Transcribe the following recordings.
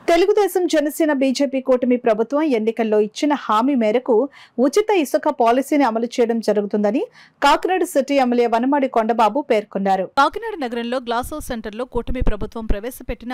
Telugu Desam Janasena BJP కూటమి ప్రభుత్వం ఎన్నికల్లో ఇచ్చిన హామీ మేరకు ఉచిత ఇసుక పాలసీని అమలు చేయడం జరుగుతుందని కాకినాడ సిటీ ఎమ్మెల్యే వనమాడి కొండబాబు పేర్కొన్నారు. కాకినాడ నగరంలో గ్లాస్ హౌస్ సెంటర్లో కూటమి ప్రభుత్వం ప్రవేశపెట్టిన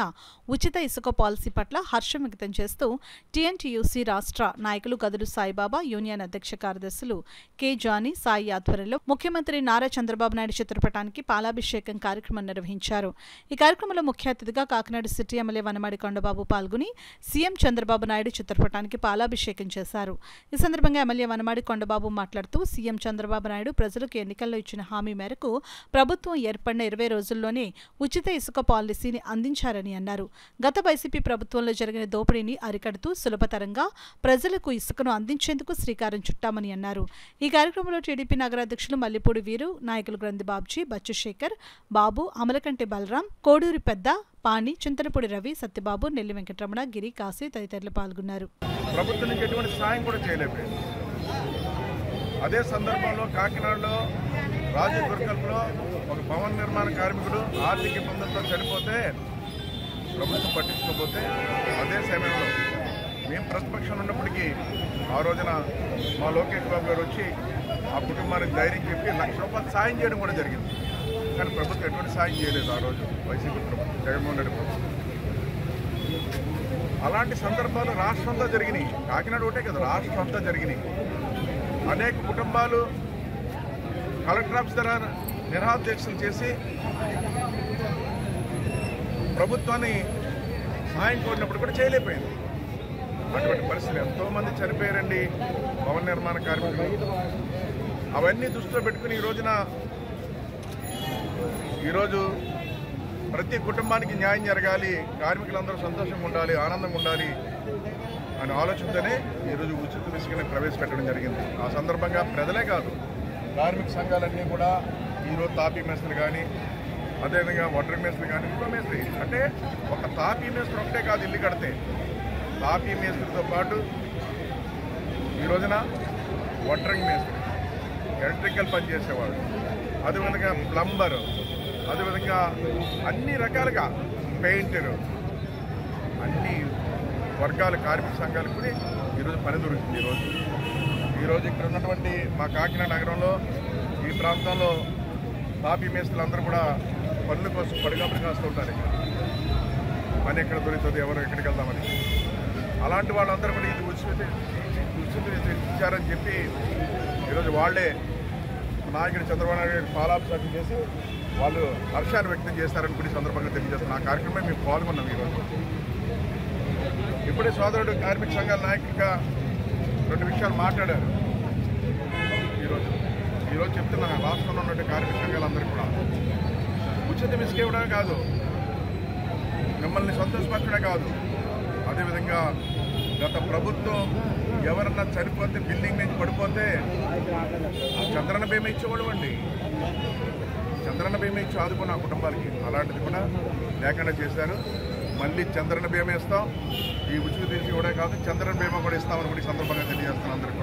ఉచిత ఇసుక పాలసీ పట్ల హర్షం వ్యక్తం చేస్తూ టీఎన్టీయూసీ రాష్ట్ర నాయకులు గదులు సాయిబాబా, యూనియన్ అధ్యక్ష కార్యదర్శులు కె జానీ సాయి ఆధ్వర్యంలో ముఖ్యమంత్రి నారా చంద్రబాబు నాయుడు చిత్రపటానికి పాలాభిషేకం కార్యక్రమం నిర్వహించారు. ఈ కార్యక్రమంలో ముఖ్య అతిథిగా కాకినాడ సిటీ ఎమ్మెల్యే వనమాడి కొండబాబు పాల్గొని సీఎం చంద్రబాబు నాయుడు చిత్రపటానికి పాలాభిషేకం చేశారు. ఈ సందర్భంగా ఎమ్మెల్యే వనమాడి కొండబాబు మాట్లాడుతూ సీఎం చంద్రబాబు నాయుడు ప్రజలకు ఎన్నికల్లో ఇచ్చిన హామీ మేరకు ప్రభుత్వం ఏర్పడిన 20 రోజుల్లోనే ఉచిత ఇసుక పాలసీని అందించారని అన్నారు. గత వైసీపీ ప్రభుత్వంలో జరిగిన దోపిడీని అరికడుతూ సులభతరంగా ప్రజలకు ఇసుకను అందించేందుకు శ్రీకారం చుట్టామని అన్నారు. ఈ కార్యక్రమంలో టీడీపీ నగరాధ్యక్షులు మల్లిపూడి వీరు, నాయకులు గ్రంథి బాబ్జీ, బచ్చు శేఖర్, బాబు, అమలకంటి బలరాం, కోడూరి పెద్ద, పాణి, చింతనపూడి రవి, సత్యబాబు, నెల్లి వెంకటరమణ, గిరి, కాశీ తదితరులు పాల్గొన్నారు. ప్రభుత్వం నుంచి ఎటువంటి సాయం కూడా చేయలేకపోయింది. అదే సందర్భంలో కాకినాడలో రాజదుర్గంలో ఒక భవన నిర్మాణ కార్మికుడు ఆర్థిక ఇబ్బందులతో చనిపోతే ప్రభుత్వం పట్టించుకోకపోతే అదే సమయంలో మేము ప్రతిపక్షంలో ఉన్నప్పటికీ ఆ రోజున మా లోకేష్ బాబు గారు వచ్చి ఆ కుటుంబానికి ధైర్యం చెప్పి ₹1,00,000 సాయం చేయడం కూడా జరిగింది. కానీ ప్రభుత్వం ఎటువంటి సాయం చేయలేదు ఆ రోజు వైసీపీ ప్రభుత్వం, జగన్మోహన్ రెడ్డి ప్రభుత్వం. అలాంటి సందర్భాలు రాష్ట్రంలో జరిగినాయి. కాకినాడ ఒకటే కదా, రాష్ట్రం అంతా జరిగినాయి. అనేక కుటుంబాలు కలెక్టర్ ఆఫీస్ దగ్గర నిరాధ్యక్షలు చేసి ప్రభుత్వాన్ని సాయం కోరినప్పుడు కూడా చేయలేకపోయింది. అటువంటి పరిస్థితులు ఎంతోమంది చనిపోయారండి భవన నిర్మాణ కార్మికులు. అవన్నీ దృష్టిలో పెట్టుకుని ఈరోజు ప్రతి కుటుంబానికి న్యాయం జరగాలి, కార్మికులందరూ సంతోషంగా ఉండాలి, ఆనందంగా ఉండాలి అనే ఆలోచనతోనే ఈరోజు ఉచిత ఇసుకని ప్రవేశపెట్టడం జరిగింది. ఆ సందర్భంగా ప్రజలే కాదు, కార్మిక సంఘాలన్నీ కూడా ఈరోజు తాపీ మేస్త్రులు కానీ, అదేవిధంగా వడ్రంగి మేస్త్రులు కానీ, ఇంకో మేస్త్రి అంటే ఒక తాపీ మేస్త్రి ఒకటే కాదు ఇల్లు కడితే, తాపీ మేస్త్రితో పాటు ఈ రోజున వడ్రంగి మేస్త్రి, ఎలక్ట్రికల్ పని చేసేవాడు, అదేవిధంగా ప్లంబరు, అదేవిధంగా అన్ని రకాలుగా పెయింటరు, అన్ని వర్గాల కార్మిక సంఘాలకు కూడా ఈరోజు పని దొరుకుతుంది. ఈరోజు ఇక్కడ ఉన్నటువంటి మా కాకినాడ నగరంలో ఈ ప్రాంతంలో తాపీ మేస్త్రులు అందరూ కూడా పనుల కోసం పడిగాపులు కాస్తూ ఉంటారు. పని ఎక్కడ దొరుకుతుంది, ఎవరు ఎక్కడికి వెళ్దామని. అలాంటి వాళ్ళందరూ కూడా ఇది ఉచిత ఇచ్చారని చెప్పి ఈరోజు వాళ్ళే నాయకుడు చంద్రబాబు నాయుడు పాలాభిషేకం చేసి వాళ్ళు హర్షాన్ని వ్యక్తం చేస్తారని కూడా ఈ సందర్భంగా తెలియజేస్తున్నారు. ఆ కార్యక్రమం మేము పాల్గొన్నాం. ఇప్పుడే సోదరుడు కార్మిక సంఘాల నాయకుడిగా 2 విషయాలు మాట్లాడారు. ఈరోజు చెప్తున్నా, రాష్ట్రంలో ఉన్నటువంటి కార్మిక సంఘాలందరూ కూడా ఉచిత ఇసుక ఇవ్వడమే కాదు, మిమ్మల్ని సంతోషపరచడమే కాదు, అదేవిధంగా గత ప్రభుత్వం ఎవరన్నా చనిపోతే బిల్డింగ్ నుంచి పడిపోతే చంద్రన్న బీమా ఇచ్చేవాడు అండి. చంద్రన్న బీమా ఇచ్చి ఆదుకున్న కుటుంబాలకి అలాంటిది కూడా లేకుండా చేశారు. మళ్ళీ చంద్రన్న బీమా ఇస్తాం, ఈ ఉచిత ఇసుక కూడా కాదు చంద్రన్న బీమా కూడా ఇస్తామని కూడా ఈ సందర్భంగా తెలియజేస్తున్నాం అందరికీ.